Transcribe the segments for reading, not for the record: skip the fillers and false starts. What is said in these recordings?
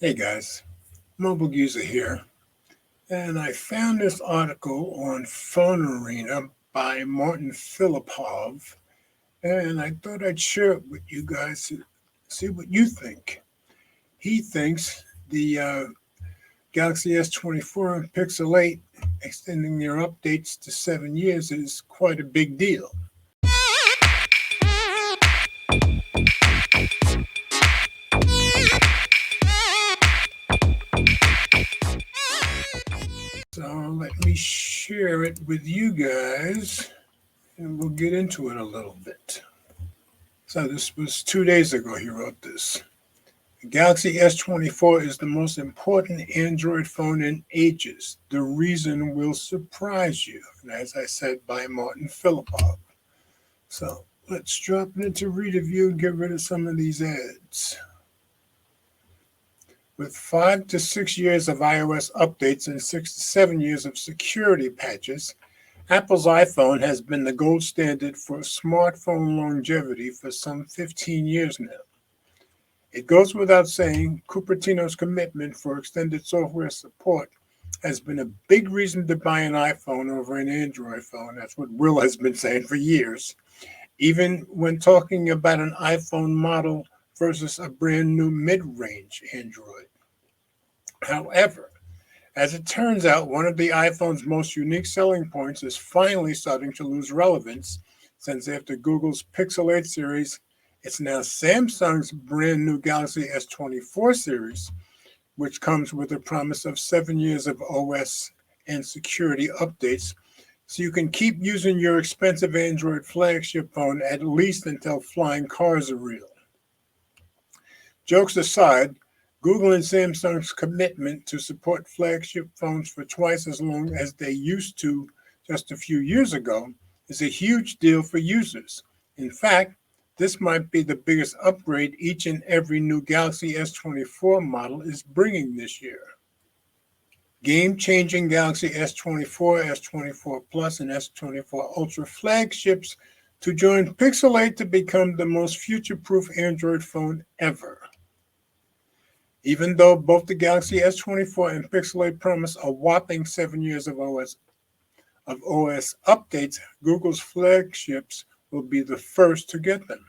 Hey guys, Mobile User here, and I found this article on Phone Arena by Martin Filipov, and I thought I'd share it with you guys to see what you think. He thinks the Galaxy S24 and Pixel 8 extending their updates to 7 years is quite a big deal. So let me share it with you guys, and we'll get into it a little bit. So this was 2 days ago he wrote this. The Galaxy S24 is the most important Android phone in ages. The reason will surprise you. And as I said, by Martin Filipov. So let's drop it into read review and get rid of some of these ads. With 5 to 6 years of iOS updates and 6 to 7 years of security patches, Apple's iPhone has been the gold standard for smartphone longevity for some 15 years now. It goes without saying, Cupertino's commitment for extended software support has been a big reason to buy an iPhone over an Android phone. That's what Will has been saying for years, even when talking about an iPhone model versus a brand new mid-range Android. However, as it turns out, one of the iPhone's most unique selling points is finally starting to lose relevance, since after Google's Pixel 8 series, it's now Samsung's brand new Galaxy S24 series, which comes with a promise of 7 years of OS and security updates, so you can keep using your expensive Android flagship phone at least until flying cars are real. Jokes aside, Google and Samsung's commitment to support flagship phones for twice as long as they used to just a few years ago is a huge deal for users. In fact, this might be the biggest upgrade each and every new Galaxy S24 model is bringing this year. Game-changing Galaxy S24, S24 Plus, and S24 Ultra flagships to join Pixel 8 to become the most future-proof Android phone ever. Even though both the Galaxy S24 and Pixel 8 promise a whopping 7 years of OS updates, Google's flagships will be the first to get them.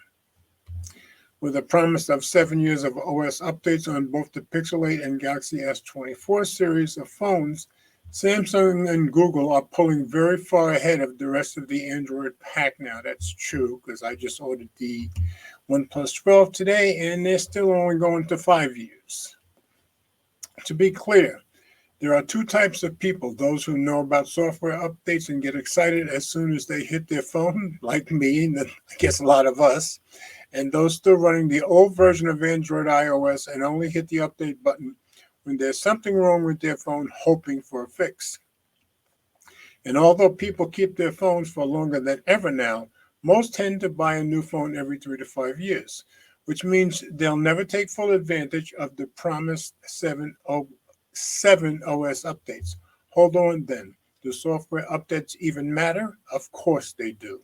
With a promise of 7 years of OS updates on both the Pixel 8 and Galaxy S24 series of phones, Samsung and Google are pulling very far ahead of the rest of the Android pack now. That's true, because I just ordered the OnePlus 12 today, and they're still only going to 5 years. To be clear, there are two types of people: those who know about software updates and get excited as soon as they hit their phone, like me, and I guess a lot of us, and those still running the old version of Android iOS and only hit the update button when there's something wrong with their phone, hoping for a fix. And although people keep their phones for longer than ever now, most tend to buy a new phone every 3 to 5 years, which means they'll never take full advantage of the promised 7 OS updates. Hold on then. Do software updates even matter? Of course they do.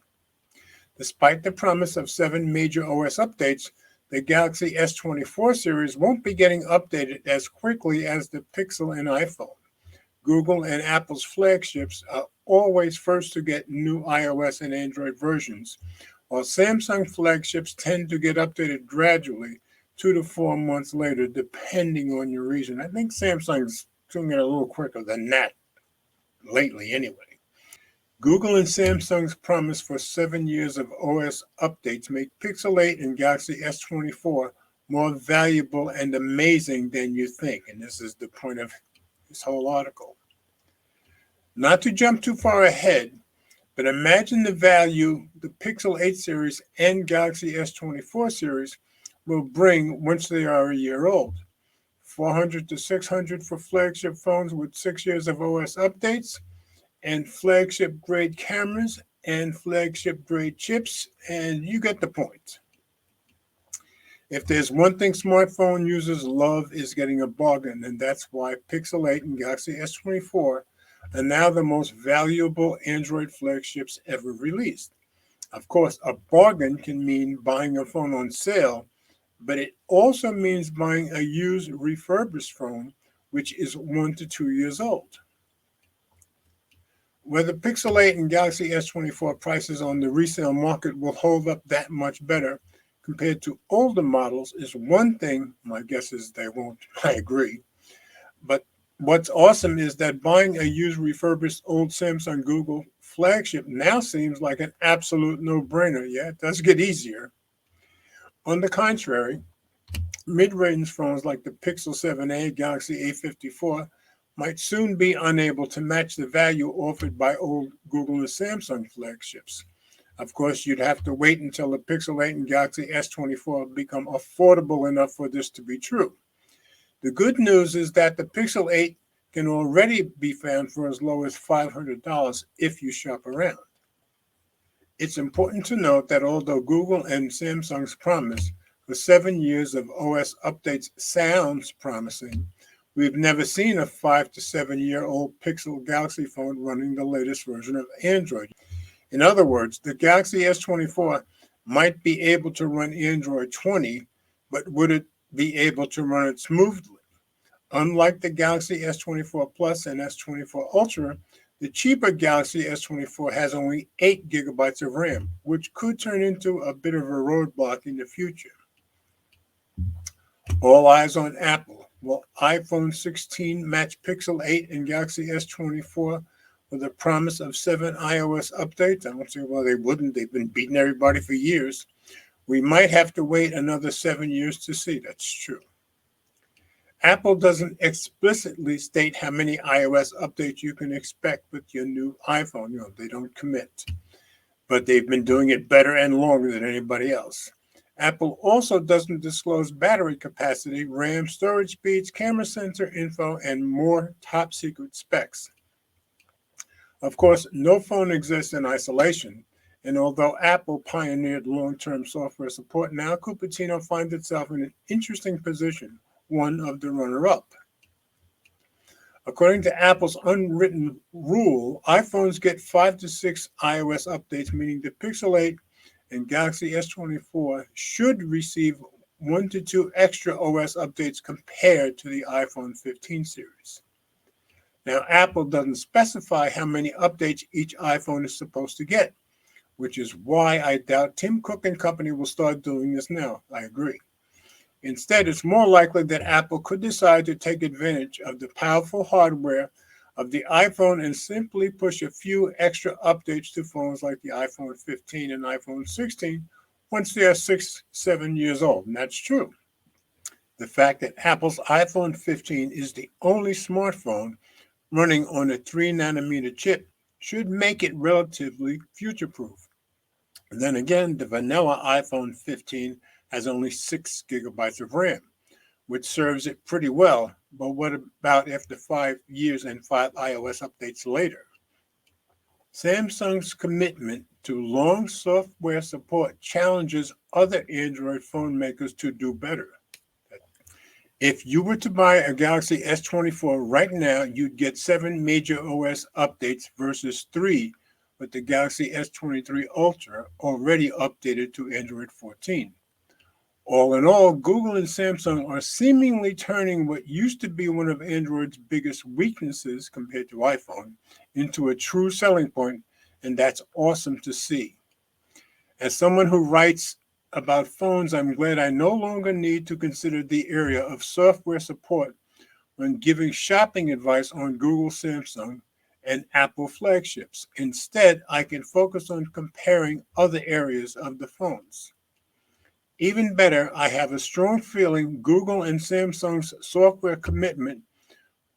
Despite the promise of 7 major OS updates, the Galaxy S24 series won't be getting updated as quickly as the Pixel and iPhone. Google and Apple's flagships are always first to get new iOS and Android versions, while Samsung flagships tend to get updated gradually 2 to 4 months later, depending on your region. I think Samsung's doing it a little quicker than that lately anyway. Google and Samsung's promise for 7 years of OS updates make Pixel 8 and Galaxy S24 more valuable and amazing than you think. And this is the point of this whole article. Not to jump too far ahead, but imagine the value the Pixel 8 series and Galaxy S24 series will bring once they are a year old. 400 to 600 for flagship phones with 6 years of OS updates, and flagship grade cameras and flagship grade chips, and you get the point. If there's one thing smartphone users love is getting a bargain, and that's why Pixel 8 and Galaxy S24 are now the most valuable Android flagships ever released. Of course, a bargain can mean buying a phone on sale, but it also means buying a used refurbished phone, which is 1 to 2 years old. Whether Pixel 8 and Galaxy S24 prices on the resale market will hold up that much better compared to older models is one thing. My guess is they won't. I agree. But what's awesome is that buying a used refurbished old Samsung Google flagship now seems like an absolute no-brainer. Yeah, it does get easier. On the contrary, mid-range phones like the Pixel 7a, Galaxy A54 might soon be unable to match the value offered by old Google and Samsung flagships. Of course, you'd have to wait until the Pixel 8 and Galaxy S24 become affordable enough for this to be true. The good news is that the Pixel 8 can already be found for as low as $500 if you shop around. It's important to note that although Google and Samsung's promise for 7 years of OS updates sounds promising, we've never seen a 5 to 7-year-old Pixel Galaxy phone running the latest version of Android. In other words, the Galaxy S24 might be able to run Android 20, but would it be able to run it smoothly? Unlike the Galaxy S24 Plus and S24 Ultra, the cheaper Galaxy S24 has only 8 gigabytes of RAM, which could turn into a bit of a roadblock in the future. All eyes on Apple. Will iPhone 16 match Pixel 8 and Galaxy S24 with a promise of 7 iOS updates? I don't see why they wouldn't. They've been beating everybody for years. We might have to wait another 7 years to see. That's true. Apple doesn't explicitly state how many iOS updates you can expect with your new iPhone. They don't commit. But they've been doing it better and longer than anybody else. Apple also doesn't disclose battery capacity, RAM, storage speeds, camera sensor info, and more top secret specs. Of course, no phone exists in isolation, and although Apple pioneered long-term software support, now Cupertino finds itself in an interesting position, one of the runner-up. According to Apple's unwritten rule, iPhones get 5 to 6 iOS updates, meaning the Pixel 8 and Galaxy S24 should receive 1 to 2 extra OS updates compared to the iPhone 15 series. Now, Apple doesn't specify how many updates each iPhone is supposed to get, which is why I doubt Tim Cook and company will start doing this now. I agree. Instead, it's more likely that Apple could decide to take advantage of the powerful hardware of the iPhone and simply push a few extra updates to phones like the iPhone 15 and iPhone 16 once they are 6-7 years old. And that's true. The fact that Apple's iPhone 15 is the only smartphone running on a 3-nanometer chip should make it relatively future-proof. Then again, the vanilla iPhone 15 has only 6 gigabytes of RAM, which serves it pretty well. But what about after 5 years and 5 iOS updates later? Samsung's commitment to long software support challenges other Android phone makers to do better. If you were to buy a Galaxy S24 right now, you'd get 7 major OS updates versus 3 with the Galaxy S23 Ultra already updated to Android 14. All in all, Google and Samsung are seemingly turning what used to be one of Android's biggest weaknesses compared to iPhone into a true selling point, and that's awesome to see. As someone who writes about phones, I'm glad I no longer need to consider the area of software support when giving shopping advice on Google, Samsung, and Apple flagships. Instead, I can focus on comparing other areas of the phones. Even better, I have a strong feeling Google and Samsung's software commitment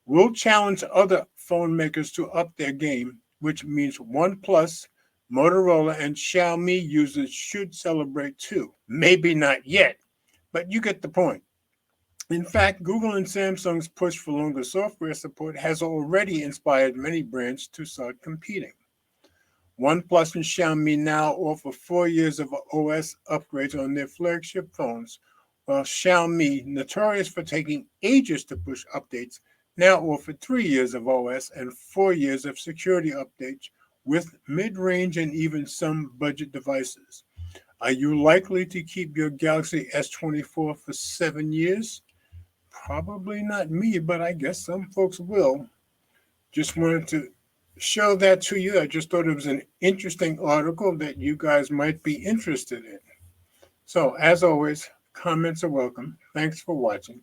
will challenge other phone makers to up their game, which means OnePlus, Motorola, and Xiaomi users should celebrate too. Maybe not yet, but you get the point. In fact, Google and Samsung's push for longer software support has already inspired many brands to start competing. OnePlus and Xiaomi now offer 4 years of OS upgrades on their flagship phones, while Xiaomi, notorious for taking ages to push updates, now offer 3 years of OS and 4 years of security updates with mid-range and even some budget devices. Are you likely to keep your Galaxy S24 for 7 years? Probably not me, but I guess some folks will. Just wanted to show that to you. I just thought it was an interesting article that you guys might be interested in. So, as always, comments are welcome. Thanks for watching.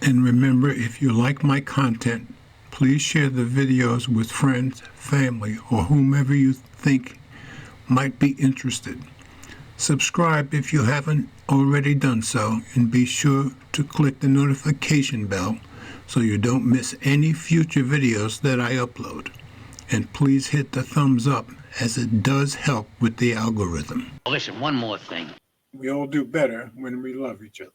And remember, if you like my content, please share the videos with friends, family, or whomever you think might be interested. Subscribe if you haven't already done so, and be sure to click the notification bell so you don't miss any future videos that I upload. And please hit the thumbs up, as it does help with the algorithm. Listen, one more thing. We all do better when we love each other.